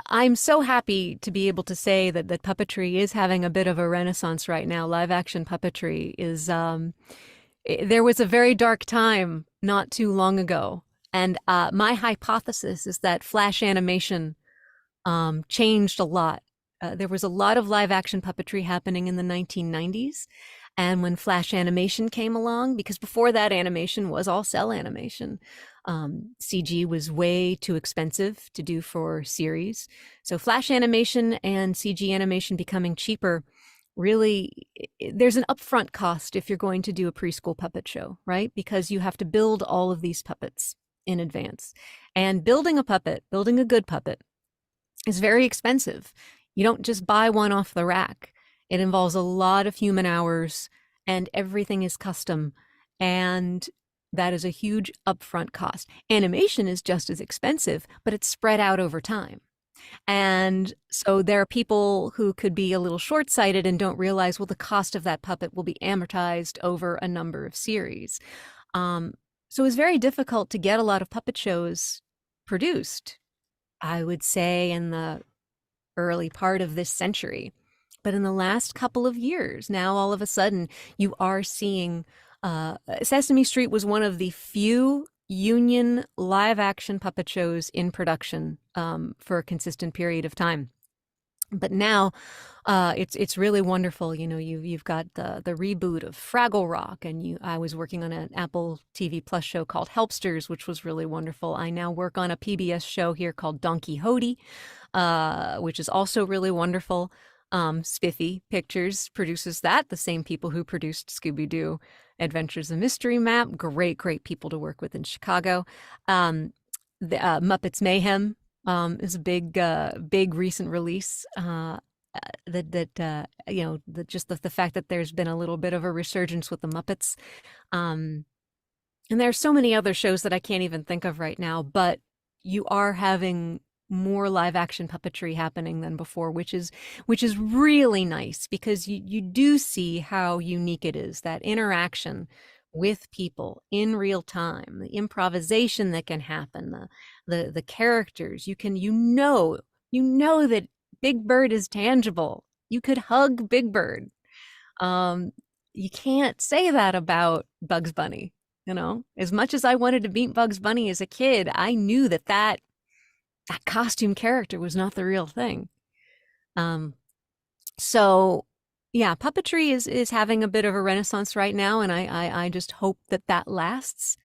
I'm so happy to be able to say that puppetry is having a bit of a renaissance right now. Live action puppetry is, there was a very dark time not too long ago. And my hypothesis is that Flash animation changed a lot. There was a lot of live action puppetry happening in the 1990s. And when Flash animation came along, because before that, animation was all cell animation, CG was way too expensive to do for series. So, Flash animation and CG animation becoming cheaper really, there's an upfront cost if you're going to do a preschool puppet show, right? Because you have to build all of these puppets in advance. And building a puppet, building a good puppet, is very expensive. You don't just buy one off the rack. It involves a lot of human hours and everything is custom. And that is a huge upfront cost. Animation is just as expensive, but it's spread out over time. And so there are people who could be a little short-sighted and don't realize, well, the cost of that puppet will be amortized over a number of series. So it's very difficult to get a lot of puppet shows produced, I would say, in the early part of this century. But in the last couple of years, now all of a sudden, you are seeing Sesame Street was one of the few union live action puppet shows in production for a consistent period of time. But now it's really wonderful. You know, you've got the reboot of Fraggle Rock, and I was working on an Apple TV Plus show called Helpsters, which was really wonderful. I now work on a PBS show here called Don Quixote, which is also really wonderful. Spiffy Pictures produces that, the same people who produced Scooby Doo Adventures of Mystery Map. Great people to work with in Chicago. The Muppets Mayhem is a big recent release. You know, just the fact that there's been a little bit of a resurgence with the Muppets. And there are so many other shows that I can't even think of right now, but you are having more live action puppetry happening than before, which is really nice, because you do see how unique it is, that interaction with people in real time, the improvisation that can happen, the characters. You know that Big Bird is tangible. You could hug Big Bird. You can't say that about Bugs Bunny. You know, as much as I wanted to meet Bugs Bunny as a kid, I knew that costume character was not the real thing. So yeah, puppetry is having a bit of a renaissance right now, and I just hope that lasts.